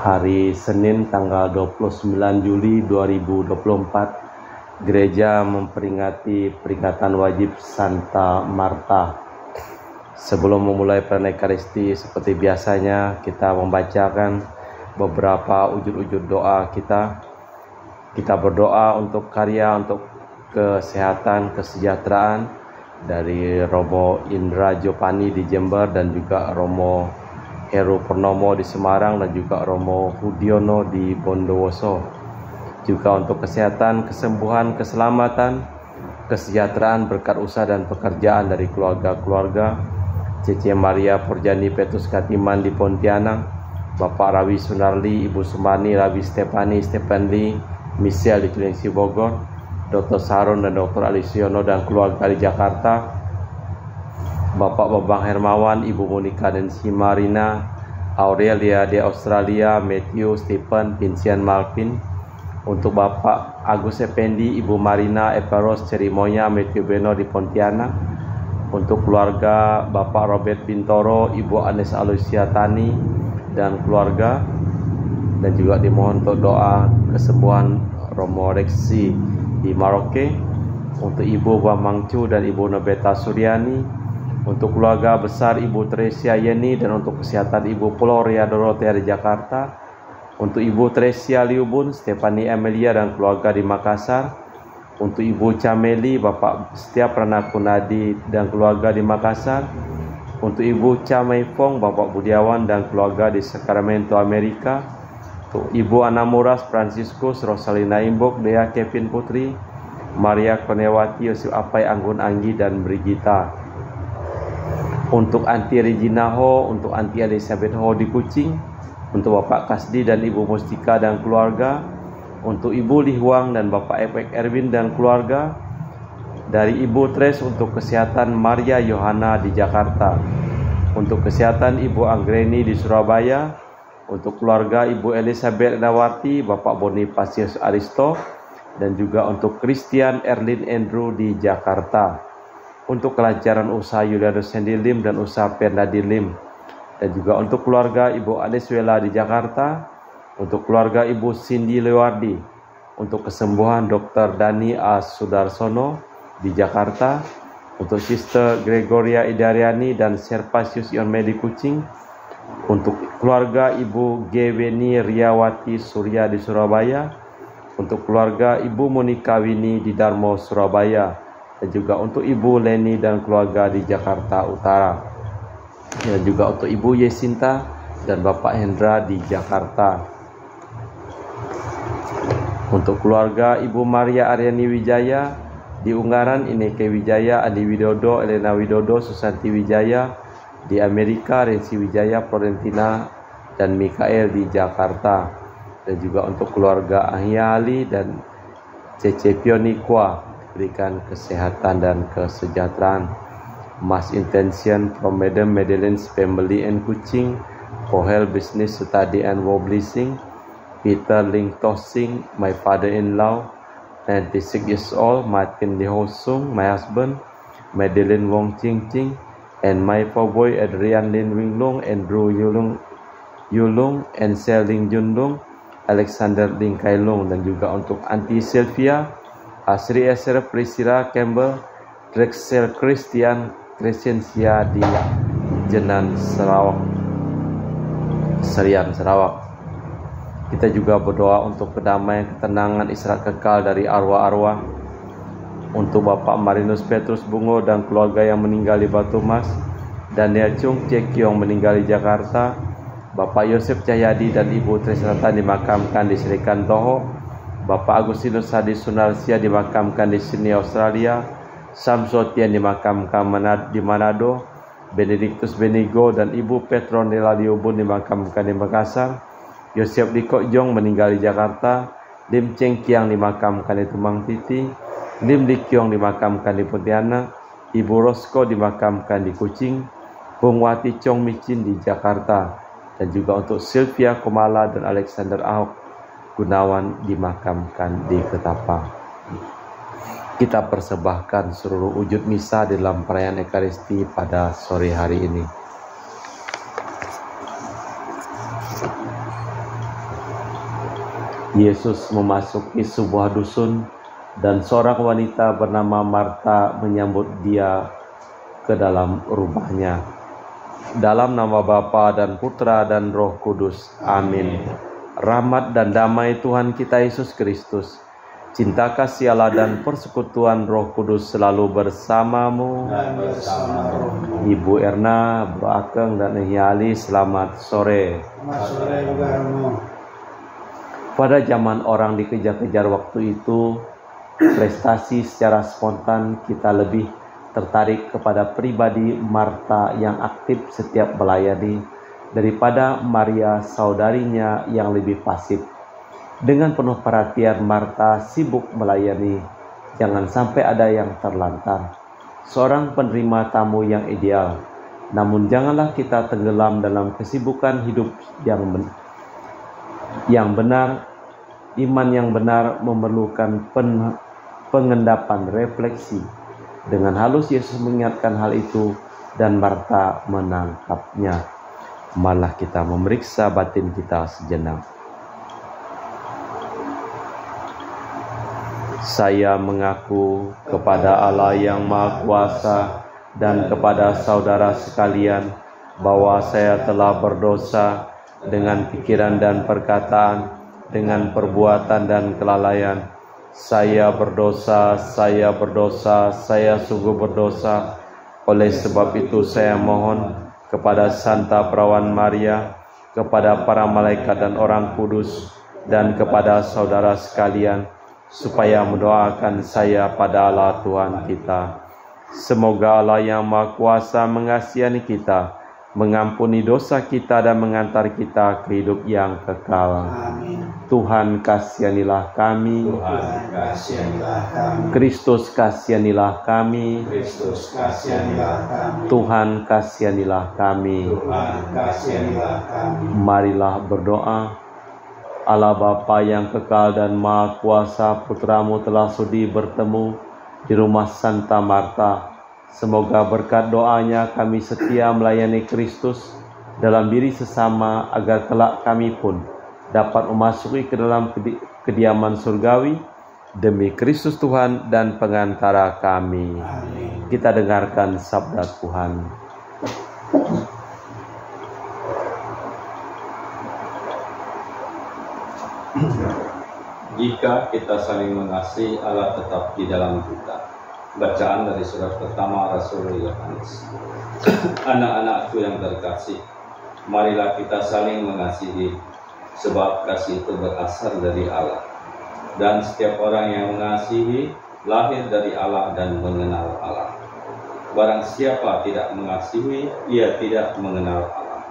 Hari Senin tanggal 29 Juli 2024, gereja memperingati peringatan wajib Santa Marta. Sebelum memulai perayaan Ekaristi, seperti biasanya kita membacakan beberapa ujud-ujud doa kita. Kita berdoa untuk karya, untuk kesehatan, kesejahteraan dari Romo Indra Jopani di Jember, dan juga Romo Heru Purnomo di Semarang, dan juga Romo Hudiono di Bondowoso. Juga untuk kesehatan, kesembuhan, keselamatan, kesejahteraan, berkat usaha dan pekerjaan dari keluarga-keluarga Cece Maria Purjani Petrus Katiman di Pontianak, Bapak Rawi Sunarli, Ibu Sumarni, Rawi Stepanli, Michelle di Cilengsi Bogor, Dr. Saron dan Dr. Alisiono dan keluarga di Jakarta, Bapak Babang Hermawan, Ibu Monika dan Marina, Aurelia di Australia, Matthew, Stephen, Vincent Malvin. Untuk Bapak Agus Effendi, Ibu Marina, Eparos, Cerimonia, Matthew Beno di Pontianak. Untuk keluarga Bapak Robert Bintoro, Ibu Anes Aloysia Tani dan keluarga. Dan juga dimohon untuk doa kesembuhan Romo Reksi di Maroke. Untuk Ibu Bamangcu dan Ibu Nobeta Suryani. Untuk keluarga besar Ibu Tresia Yeni, dan untuk kesehatan Ibu Floria Dorothea di Jakarta. Untuk Ibu Tresia Liubun, Stefani Amelia dan keluarga di Makassar. Untuk Ibu Cameli, Bapak Setia Pranakunadi dan keluarga di Makassar. Untuk Ibu Camaifong, Bapak Budiawan dan keluarga di Sacramento, Amerika. Untuk Ibu Anamuras Franciscus, Rosalina Imbok, Dea Kevin Putri, Maria Konewati, Yosef Apai Anggun Anggi dan Brigita. Untuk Anti Regina Ho, untuk Anti Elizabeth Ho di Kucing, untuk Bapak Kasdi dan Ibu Mustika dan keluarga, untuk Ibu Lihuang dan Bapak Epek Erwin dan keluarga, dari Ibu Tres untuk kesehatan Maria Yohana di Jakarta, untuk kesehatan Ibu Anggreni di Surabaya, untuk keluarga Ibu Elizabeth Dawati, Bapak Bonifasius Aristo, dan juga untuk Christian Erlin Andrew di Jakarta. Untuk kelancaran usaha Yulianus Sendilim dan usaha Pernadilim, dan juga untuk keluarga Ibu Aneswela di Jakarta, untuk keluarga Ibu Cindy Lewardi, untuk kesembuhan Dr. Dani A. Sudarsono di Jakarta, untuk Sister Gregoria Idariani dan Serpasius Ionme di Kucing, untuk keluarga Ibu Geweni Riawati Surya di Surabaya, untuk keluarga Ibu Monika Wini di Darmo, Surabaya, dan juga untuk Ibu Leni dan keluarga di Jakarta Utara, dan juga untuk Ibu Yesinta dan Bapak Hendra di Jakarta. Untuk keluarga Ibu Maria Aryani Wijaya di Ungaran, Ineke Wijaya, Adi Widodo, Elena Widodo, Susanti Wijaya di Amerika, Rensi Wijaya, Florentina dan Mikael di Jakarta, dan juga untuk keluarga Ahia Ali dan Cece Pionikwa, berikan kesehatan dan kesejahteraan. Mass intention from Madam Madeleine's family and Kuching for health, business, study and war blessing. Peter Ling Tosing, my father-in-law, 96 years old. Martin Lee Ho Sung, my husband. Madeleine Wong Ching Ching, and my poor boy Adrian Lin Wing Long, Andrew Yulung, and Ling Junlung, Alexander Ling Kai Long, dan juga untuk Auntie Sylvia, Asri Esther Priscilla Campbell, Drexel Christian Crescencia di Jenan Sarawak, Serian Sarawak. Kita juga berdoa untuk kedamaian, ketenangan, istirahat kekal dari arwah-arwah. Untuk Bapak Marinus Petrus Bungo dan keluarga yang meninggal di Batu Mas, Daniel Chung Cekiong meninggal di Jakarta, Bapak Yosef Cahyadi dan Ibu Tresnata dimakamkan di Serikan Toho, Bapak Agustinus Hadi Sunarsia dimakamkan di Sydney, Australia, Sam Sotian dimakamkan di Manado, Benedictus Benigo dan Ibu Petronella Liubun dimakamkan di Makassar, Yosef Dikok Jong meninggal di Jakarta, Lim Cheng Kiang dimakamkan di Tumang Titi, Lim Likyong dimakamkan di Pontianak, Ibu Rosko dimakamkan di Kucing, Bung Wati Chong Micin di Jakarta, dan juga untuk Sylvia Komala dan Alexander Ahok Gunawan dimakamkan di Ketapang. Kita persembahkan seluruh wujud misa dalam perayaan Ekaristi pada sore hari ini. Yesus memasuki sebuah dusun dan seorang wanita bernama Marta menyambut dia ke dalam rumahnya. Dalam nama Bapa dan Putra dan Roh Kudus. Amin. Rahmat dan damai Tuhan kita Yesus Kristus, cinta kasih Allah dan persekutuan Roh Kudus selalu bersamamu. Dan bersama rohmu. Ibu Erna, Bro Akeng dan Nyai Ali, selamat sore. Selamat sore juga rohmu. Pada zaman orang dikejar-kejar waktu itu, prestasi secara spontan, kita lebih tertarik kepada pribadi Marta yang aktif setiap melayani daripada Maria saudarinya yang lebih pasif. Dengan penuh perhatian Marta sibuk melayani, jangan sampai ada yang terlantar. Seorang penerima tamu yang ideal, namun janganlah kita tenggelam dalam kesibukan hidup yang benar. Iman yang benar memerlukan pengendapan refleksi. Dengan halus Yesus mengingatkan hal itu dan Marta menangkapnya. Malah kita memeriksa batin kita sejenak. Saya mengaku kepada Allah yang Maha Kuasa dan kepada saudara sekalian bahwa saya telah berdosa dengan pikiran dan perkataan, dengan perbuatan dan kelalaian. Saya berdosa, saya sungguh berdosa. Oleh sebab itu saya mohon kepada Santa Perawan Maria, kepada para malaikat dan orang kudus, dan kepada saudara sekalian, supaya mendoakan saya pada Allah Tuhan kita. Semoga Allah yang Maha Kuasa mengasihani kita, mengampuni dosa kita dan mengantar kita ke hidup yang kekal. Amin. Tuhan kasihanilah kami. Tuhan kasihanilah kami. Kristus kasihanilah kami. Kristus kasihanilah kami. Tuhan kasihanilah kami. Tuhan kasihanilah kami. Marilah berdoa. Allah Bapa yang kekal dan Maha Kuasa, Putramu telah sudi bertemu di rumah Santa Marta. Semoga berkat doanya kami setia melayani Kristus dalam diri sesama, agar kelak kami pun dapat memasuki ke dalam kediaman surgawi demi Kristus Tuhan dan pengantara kami. Amin. Kita dengarkan sabda Tuhan. Jika kita saling mengasihi, Allah tetap di dalam kita. Bacaan dari surat pertama Rasul Yohanes. Anak-anakku yang terkasih, marilah kita saling mengasihi, sebab kasih itu berasal dari Allah. Dan setiap orang yang mengasihi lahir dari Allah dan mengenal Allah. Barang siapa tidak mengasihi, ia tidak mengenal Allah,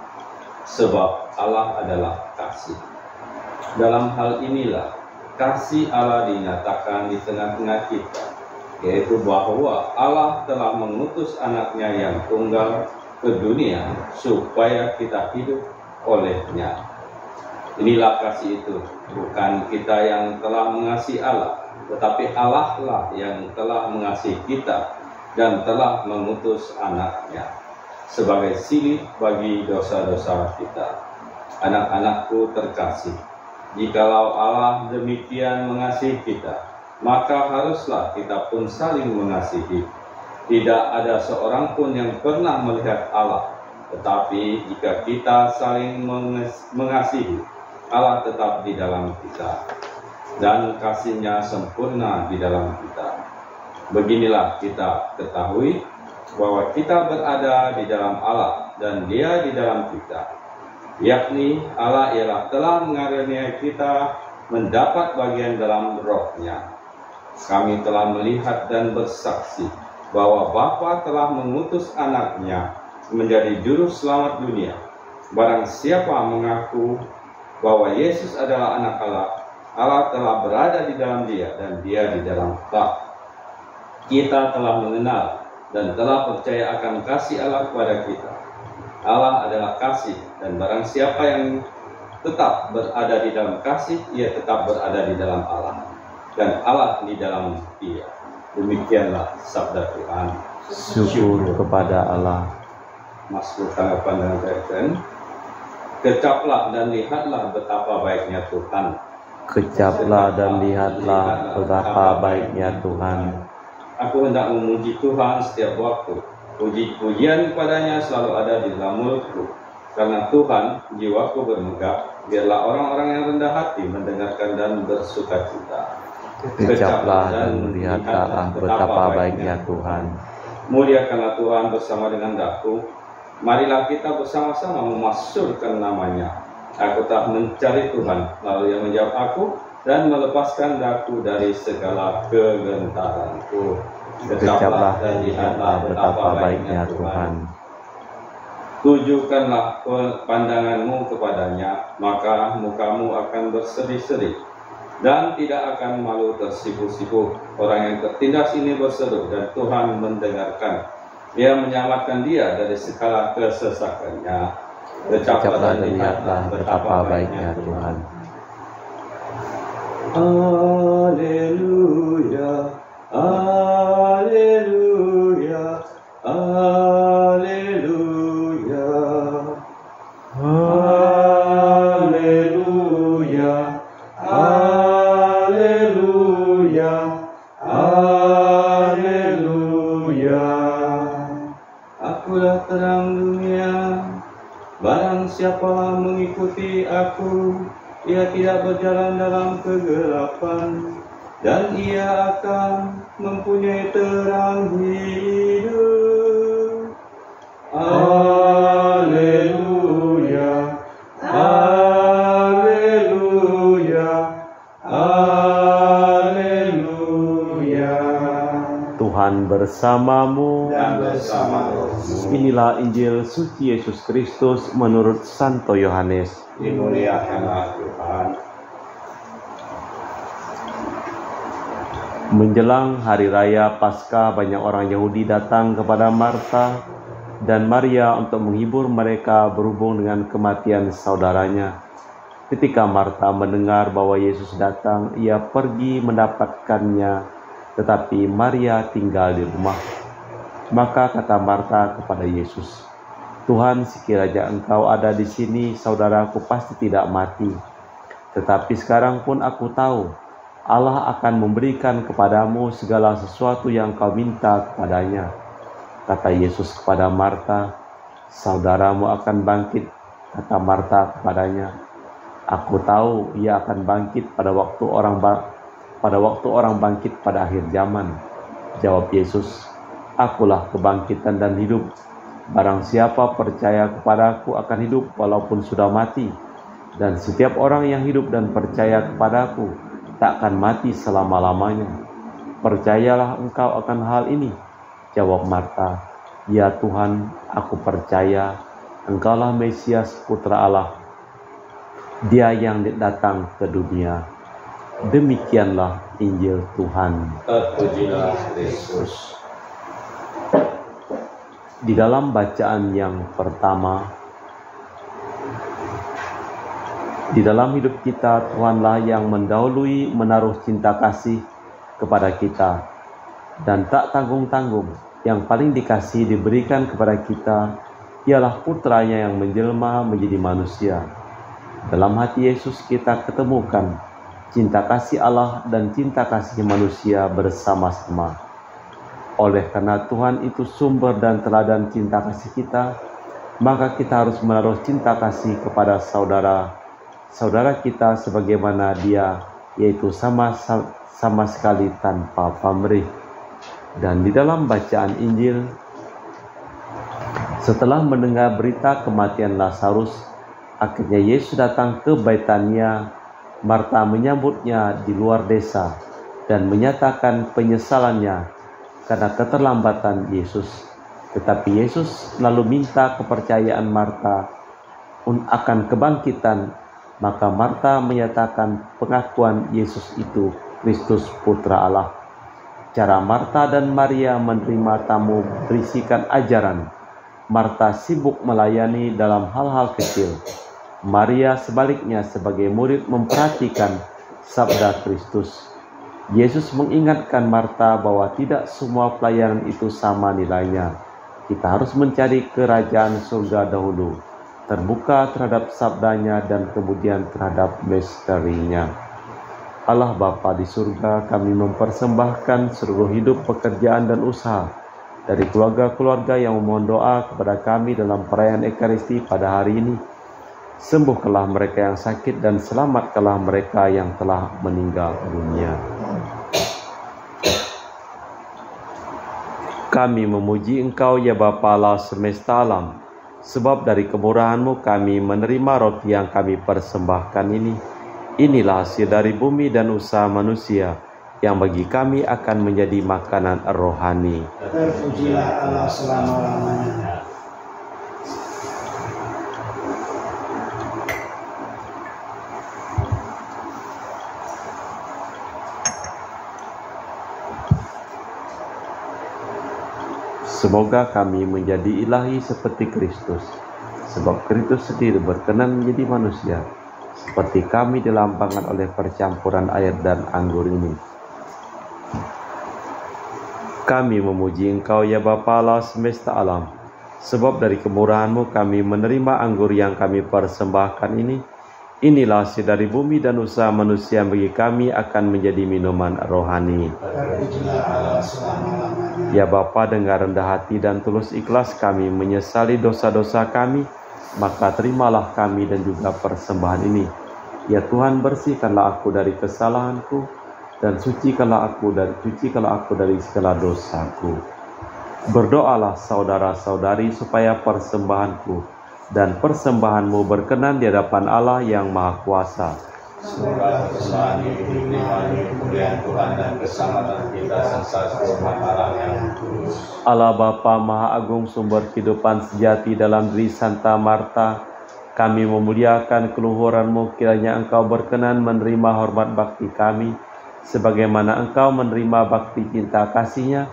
sebab Allah adalah kasih. Dalam hal inilah kasih Allah dinyatakan di tengah-tengah kita, yaitu bahwa Allah telah mengutus anaknya yang tunggal ke dunia supaya kita hidup olehnya. Inilah kasih itu, bukan kita yang telah mengasihi Allah, tetapi Allah lah yang telah mengasihi kita dan telah mengutus anaknya sebagai silih bagi dosa-dosa kita. Anak-anakku terkasih, jikalau Allah demikian mengasihi kita, maka haruslah kita pun saling mengasihi. Tidak ada seorang pun yang pernah melihat Allah, tetapi jika kita saling mengasihi, Allah tetap di dalam kita, dan kasih-Nya sempurna di dalam kita. Beginilah kita ketahui bahwa kita berada di dalam Allah dan Dia di dalam kita, yakni Allah ialah telah mengaruniai kita mendapat bagian dalam Roh-Nya. Kami telah melihat dan bersaksi bahwa Bapa telah mengutus anaknya menjadi juru selamat dunia. Barang siapa mengaku bahwa Yesus adalah anak Allah, Allah telah berada di dalam dia dan dia di dalam Allah. Kita telah mengenal dan telah percaya akan kasih Allah kepada kita. Allah adalah kasih, dan barang siapa yang tetap berada di dalam kasih, ia tetap berada di dalam Allah, dan Allah di dalam dia. Demikianlah sabda Tuhan. Syukur kepada Allah. Mazmur tanggapan dan reaction. Kecaplah dan lihatlah betapa baiknya Tuhan. Kecaplah dan lihatlah betapa baiknya Tuhan. Aku hendak memuji Tuhan setiap waktu. Puji-pujian kepadanya selalu ada di dalam mulutku. Karena Tuhan, jiwaku bermegah. Biarlah orang-orang yang rendah hati mendengarkan dan bersukacita. Kecaplah dan lihatlah betapa baiknya Tuhan. Muliakanlah Tuhan bersama dengan daku. Marilah kita bersama-sama memasyurkan namanya. Aku tak mencari Tuhan, lalu Ia menjawab aku dan melepaskan daku dari segala kegentaranku. Kecaplah dan lihatlah betapa baiknya Tuhan. Tujukanlah pandanganmu kepadanya, maka mukamu akan berseri-seri dan tidak akan malu tersipu-sipu. Orang yang tertindas ini berseru dan Tuhan mendengarkan. Ia menyelamatkan dia dari segala kesesakannya. Kecaplah dan lihatlah betapa baiknya Tuhan. Haleluya, haleluya, haleluya, haleluya, haleluya, haleluya. Akulah terang dunia. Barang siapa mengikuti aku, ia tidak berjalan dalam kegelapan, dan ia akan mempunyai terang hidup. Haleluya, haleluya, haleluya. Tuhan bersamamu Dan bersama rohmu. Inilah Injil suci Yesus Kristus menurut Santo Yohanes. Dimuliakanlah Tuhan. Menjelang hari raya Paskah, banyak orang Yahudi datang kepada Marta dan Maria untuk menghibur mereka berhubung dengan kematian saudaranya. Ketika Marta mendengar bahwa Yesus datang, ia pergi mendapatkannya, tetapi Maria tinggal di rumah. Maka kata Marta kepada Yesus, "Tuhan, sekiranya Engkau ada di sini, saudaraku pasti tidak mati. Tetapi sekarang pun aku tahu, Allah akan memberikan kepadamu segala sesuatu yang kau minta kepadanya." Kata Yesus kepada Marta, "Saudaramu akan bangkit." Kata Marta kepadanya, "Aku tahu ia akan bangkit pada waktu orang bangkit pada akhir zaman." Jawab Yesus, "Akulah kebangkitan dan hidup. Barang siapa percaya kepadaku akan hidup walaupun sudah mati. Dan setiap orang yang hidup dan percaya kepadaku tak akan mati selama-lamanya." "Percayalah engkau akan hal ini?" Jawab Marta, "Ya Tuhan, aku percaya Engkaulah Mesias, Putra Allah, Dia yang datang ke dunia." Demikianlah Injil Tuhan. Terpujilah Kristus. Di dalam bacaan yang pertama, di dalam hidup kita Tuhanlah yang mendahului menaruh cinta kasih kepada kita, dan tak tanggung-tanggung yang paling dikasih diberikan kepada kita ialah putranya yang menjelma menjadi manusia. Dalam hati Yesus kita ketemukan cinta kasih Allah dan cinta kasih manusia bersama-sama. Oleh karena Tuhan itu sumber dan teladan cinta kasih kita, maka kita harus menaruh cinta kasih kepada saudara kita sebagaimana Dia, yaitu sama sekali tanpa pamrih. Dan di dalam bacaan Injil, setelah mendengar berita kematian Lazarus, akhirnya Yesus datang ke Betania. Marta menyambutnya di luar desa dan menyatakan penyesalannya karena keterlambatan Yesus. Tetapi Yesus lalu minta kepercayaan Marta akan kebangkitan. Maka Marta menyatakan pengakuan Yesus itu Kristus Putra Allah. Cara Marta dan Maria menerima tamu berisikan ajaran. Marta sibuk melayani dalam hal-hal kecil. Maria sebaliknya sebagai murid memperhatikan sabda Kristus. Yesus mengingatkan Marta bahwa tidak semua pelayanan itu sama nilainya. Kita harus mencari kerajaan surga dahulu, terbuka terhadap sabdanya dan kemudian terhadap misterinya. Allah Bapa di surga, kami mempersembahkan seluruh hidup, pekerjaan, dan usaha dari keluarga-keluarga yang memohon doa kepada kami dalam perayaan Ekaristi pada hari ini. Sembuhkanlah mereka yang sakit dan selamatkanlah mereka yang telah meninggal dunia. Kami memuji Engkau ya Bapa Allah semesta alam, sebab dari kemurahan-Mu kami menerima roti yang kami persembahkan ini. Inilah hasil dari bumi dan usaha manusia, yang bagi kami akan menjadi makanan rohani. Terpujilah Allah selama-lamanya. Semoga kami menjadi ilahi seperti Kristus, sebab Kristus sendiri berkenan menjadi manusia, seperti kami dilambangkan oleh percampuran air dan anggur ini. Kami memuji Engkau ya Bapa Allah semesta alam, sebab dari kemurahan-Mu kami menerima anggur yang kami persembahkan ini. Inilah hasil dari bumi dan usaha manusia yang bagi kami akan menjadi minuman rohani. Terpujilah Allah selama-lamanya. Ya Bapa, dengan rendah hati dan tulus ikhlas kami menyesali dosa-dosa kami, maka terimalah kami dan juga persembahan ini. Ya Tuhan, bersihkanlah aku dari kesalahanku dan sucikanlah aku dari segala dosaku. Berdoalah saudara-saudari supaya persembahanku dan persembahan-Mu berkenan di hadapan Allah yang Maha Kuasa. Semoga persembahan ini diterima demi kemuliaan Tuhan dan keselamatan kita serta kehormatan Allah yang kudus. Allah Bapa Maha Agung, sumber kehidupan sejati dalam diri Santa Marta, kami memuliakan keluhuran-Mu, kiranya Engkau berkenan menerima hormat bakti kami, sebagaimana Engkau menerima bakti cinta kasih-Nya,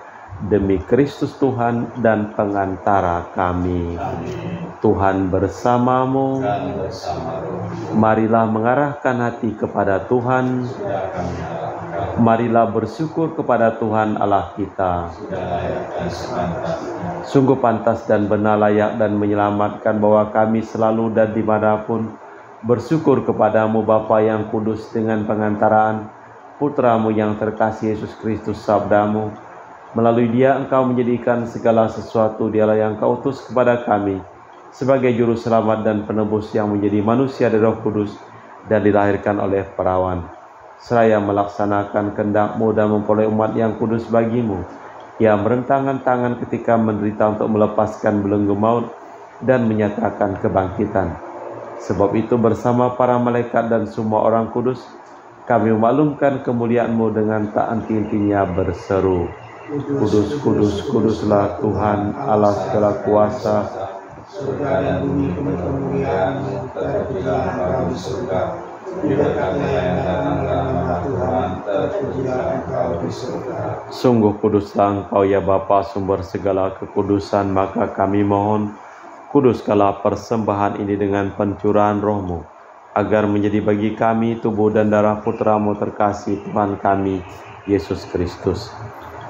demi Kristus Tuhan dan pengantara kami. Amin. Tuhan bersamamu. Dan bersama rohmu. Marilah mengarahkan hati kepada Tuhan. Sudah kami arahkan. Marilah bersyukur kepada Tuhan Allah kita. Sudah layak dan sepantasnya. Sungguh pantas dan benar, layak dan menyelamatkan bahwa kami selalu dan dimanapun bersyukur kepadamu Bapa yang kudus, dengan pengantaraan Putramu yang terkasih Yesus Kristus, sabdamu. Melalui Dia Engkau menjadikan segala sesuatu. Dialah yang Engkau utus kepada kami sebagai juru selamat dan penebus, yang menjadi manusia dari Roh Kudus dan dilahirkan oleh perawan. Seraya melaksanakan kehendak-Mu dan memperoleh umat yang kudus bagi-Mu, Ia merentangkan tangan ketika menderita untuk melepaskan belenggu maut dan menyatakan kebangkitan. Sebab itu bersama para malaikat dan semua orang kudus, kami memaklumkan kemuliaan-Mu dengan tak henti-hentinya berseru, Kudus, kudus, kuduslah Tuhan Allah segala kuasa. Surga dan bumi penuh kemuliaan-Mu. Terpujilah Engkau di surga. Diberkatilah yang datang dalam nama Tuhan. Terpujilah Engkau di surga. Sungguh kuduslah Engkau ya Bapa, sumber segala kekudusan, maka kami mohon, kuduskanlah persembahan ini dengan pencurahan Roh-Mu, agar menjadi bagi kami tubuh dan darah Putra-Mu terkasih, Tuhan kami, Yesus Kristus.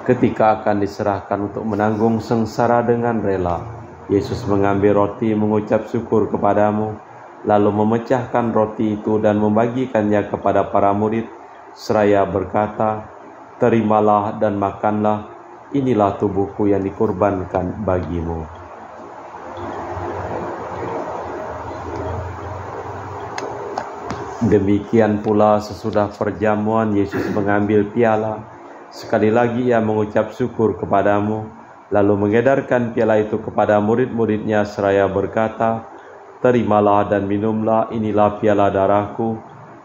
Ketika akan diserahkan untuk menanggung sengsara dengan rela, Yesus mengambil roti, mengucap syukur kepadamu, lalu memecahkan roti itu dan membagikannya kepada para murid, seraya berkata, Terimalah dan makanlah, inilah tubuhku yang dikurbankan bagimu. Demikian pula sesudah perjamuan, Yesus mengambil piala. Sekali lagi Ia mengucap syukur kepadamu, lalu mengedarkan piala itu kepada murid-murid-Nya seraya berkata, Terimalah dan minumlah, inilah piala darahku,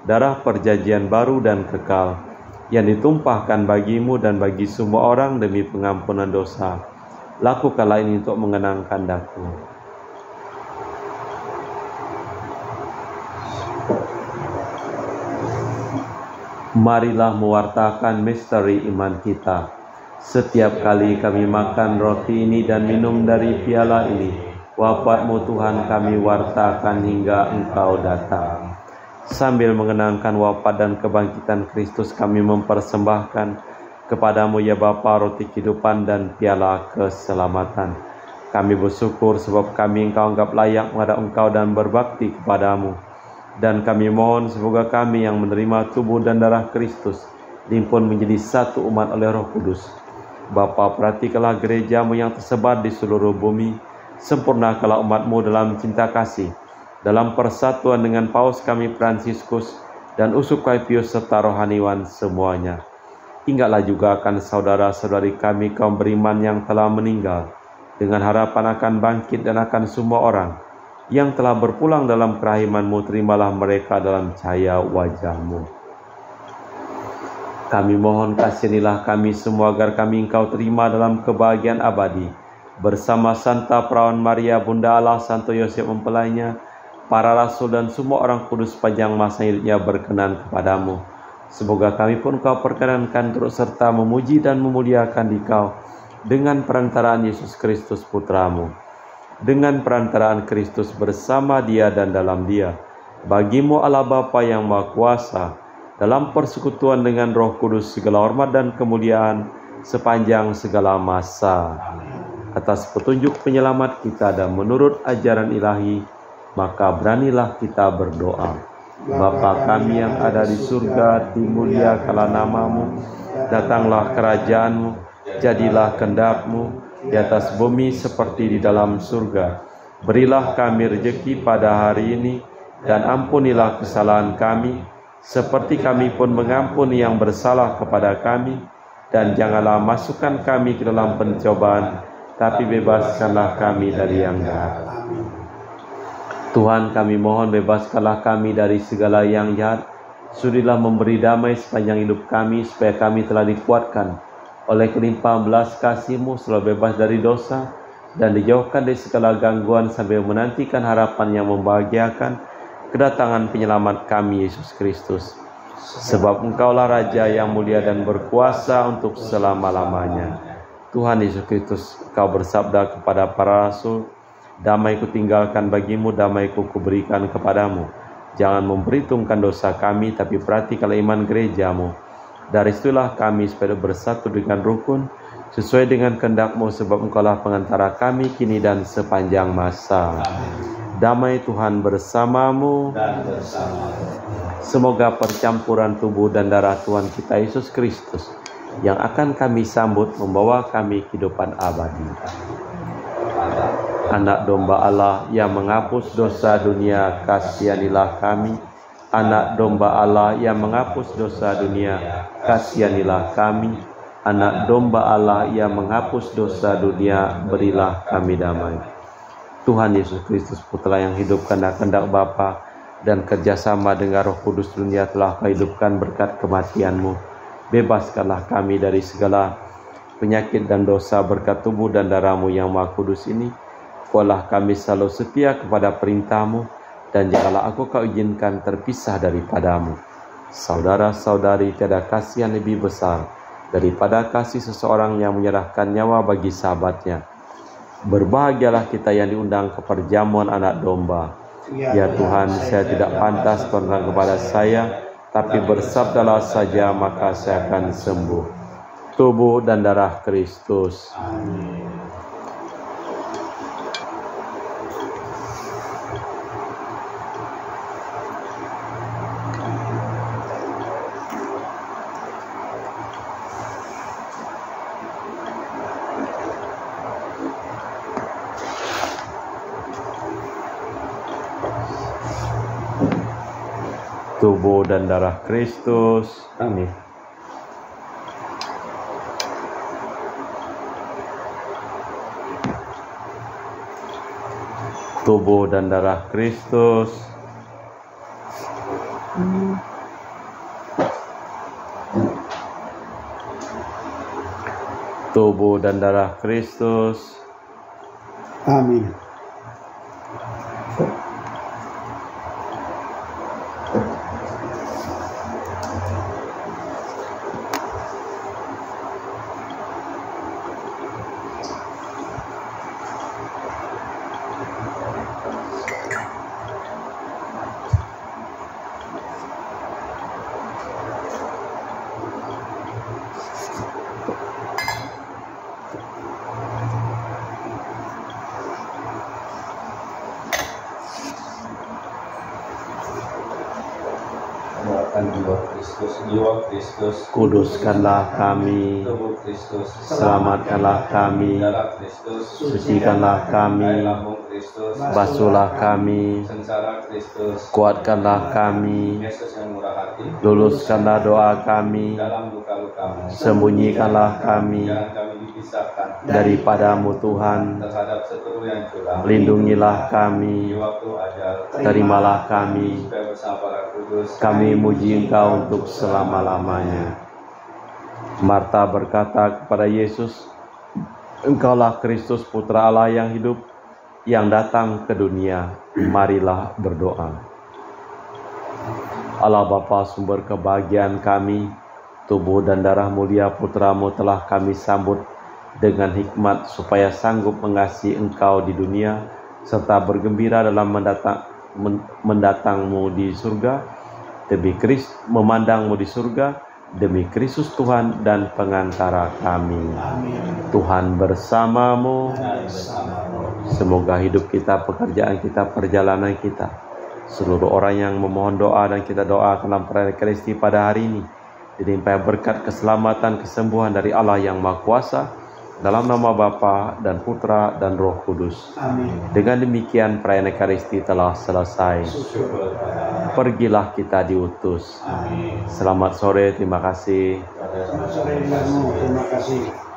darah perjanjian baru dan kekal, yang ditumpahkan bagimu dan bagi semua orang demi pengampunan dosa. Lakukanlah ini untuk mengenangkan Daku. Marilah mewartakan misteri iman kita. Setiap kali kami makan roti ini dan minum dari piala ini, wafat-Mu Tuhan kami wartakan hingga Engkau datang. Sambil mengenangkan wafat dan kebangkitan Kristus, kami mempersembahkan kepadamu ya Bapa roti kehidupan dan piala keselamatan. Kami bersyukur sebab kami Engkau anggap layak menghadap Engkau dan berbakti kepadamu. Dan kami mohon semoga kami yang menerima tubuh dan darah Kristus dihimpun menjadi satu umat oleh Roh Kudus. Bapa, perhatikanlah gereja-Mu yang tersebar di seluruh bumi, sempurnakanlah umat-Mu dalam cinta kasih, dalam persatuan dengan Paus kami Fransiskus dan Uskup kami Pius serta rohaniwan semuanya. Ingatlah juga akan saudara-saudari kami kaum beriman yang telah meninggal, dengan harapan akan bangkit dan akan semua orang yang telah berpulang dalam kerahiman-Mu, terimalah mereka dalam cahaya wajah-Mu. Kami mohon kasihanilah kami semua agar kami Engkau terima dalam kebahagiaan abadi, bersama Santa Perawan Maria, Bunda Allah, Santo Yosef mempelainya, para rasul dan semua orang kudus sepanjang masa hidupnya berkenan kepadamu. Semoga kami pun Kau perkenankan turut serta memuji dan memuliakan Dikau dengan perantaraan Yesus Kristus Putra-Mu. Dengan perantaraan Kristus bersama Dia dan dalam Dia, bagi-Mu Allah Bapa yang Maha Kuasa, dalam persekutuan dengan Roh Kudus segala hormat dan kemuliaan sepanjang segala masa. Atas petunjuk penyelamat kita dan menurut ajaran ilahi, maka beranilah kita berdoa. Bapa kami yang ada di surga, dimuliakanlah nama-Mu, datanglah kerajaan-Mu, jadilah kehendak-Mu di atas bumi seperti di dalam surga. Berilah kami rejeki pada hari ini, dan ampunilah kesalahan kami, seperti kami pun mengampuni yang bersalah kepada kami. Dan janganlah masukkan kami ke dalam pencobaan, tapi bebaskanlah kami dari yang jahat. Tuhan, kami mohon bebaskanlah kami dari segala yang jahat. Sudilah memberi damai sepanjang hidup kami, supaya kami telah dikuatkan oleh kelimpahan belas kasih-Mu, selalu bebas dari dosa dan dijauhkan dari segala gangguan sambil menantikan harapan yang membahagiakan, kedatangan penyelamat kami Yesus Kristus. Sebab Engkaulah Raja yang mulia dan berkuasa untuk selama-lamanya. Tuhan Yesus Kristus, Kau bersabda kepada para rasul, damai kutinggalkan bagimu, damai kuberikan kepadamu. Jangan memperhitungkan dosa kami, tapi perhatikanlah iman gereja-Mu. Dari situlah kami supaya bersatu dengan rukun, sesuai dengan kehendak-Mu, sebab Engkaulah pengantara kami kini dan sepanjang masa. Damai Tuhan bersamamu dan bersama-Mu. Semoga percampuran tubuh dan darah Tuhan kita Yesus Kristus yang akan kami sambut membawa kami kehidupan abadi. Anak domba Allah yang menghapus dosa dunia, kasihanilah kami. Anak domba Allah yang menghapus dosa dunia, kasihanilah kami. Anak domba Allah yang menghapus dosa dunia, berilah kami damai. Tuhan Yesus Kristus, Putra yang hidupkan kehendak Bapa dan kerjasama dengan Roh Kudus, dunia telah Kau hidupkan berkat kematian-Mu. Bebaskanlah kami dari segala penyakit dan dosa berkat tubuh dan darah-Mu yang Maha Kudus ini. Kuatlah kami selalu setia kepada perintah-Mu, dan janganlah aku Kau izinkan terpisah daripadamu. Saudara-saudari, tiada kasih yang lebih besar daripada kasih seseorang yang menyerahkan nyawa bagi sahabatnya. Berbahagialah kita yang diundang ke perjamuan anak domba. Ya Tuhan, saya tidak pantas tentang kepada saya, tapi bersabdalah saja maka saya akan sembuh. Tubuh dan darah Kristus. Amin. Tubuh dan darah Kristus. Amin. Tubuh dan darah Kristus. Tubuh dan darah Kristus. Amin. merupakan jiwa Kristus, Kuduskanlah kami, tubuh Kristus, selamatkanlah kami, darah Kristus, sucikanlah air kami, lambung Kristus, basuhlah kami, sengsara Kristus, kuatkanlah kami, Yesus yang murah hati, luluskanlah doa kami, dalam luka-lukamu, sembunyikanlah kami jangan kami dipisahkan daripadamu Tuhan, terhadap seteru yang curang, lindungilah di kami, waktu ajal, terimalah kami, supaya bersama para kudus, kami muji Engkau untuk selama-lamanya. Marta berkata kepada Yesus, Engkaulah Kristus Putra Allah yang hidup, yang datang ke dunia. Marilah berdoa. Allah Bapa, sumber kebahagiaan kami, tubuh dan darah mulia Putramu telah kami sambut dengan hikmat supaya sanggup mengasihi Engkau di dunia, serta bergembira dalam mendatangmu di surga, memandangmu di surga, demi Kristus Tuhan dan pengantara kami. Tuhan bersamamu. Semoga hidup kita, pekerjaan kita, perjalanan kita, seluruh orang yang memohon doa dan kita doa dalam perayaan Ekaristi pada hari ini, dilimpahi berkat keselamatan, kesembuhan dari Allah yang Maha Kuasa, dalam nama Bapa dan Putra dan Roh Kudus. Amin. Dengan demikian perayaan Ekaristi telah selesai. Pergilah kita diutus. Amin. Selamat sore, terima kasih. Selamat sore, terima kasih.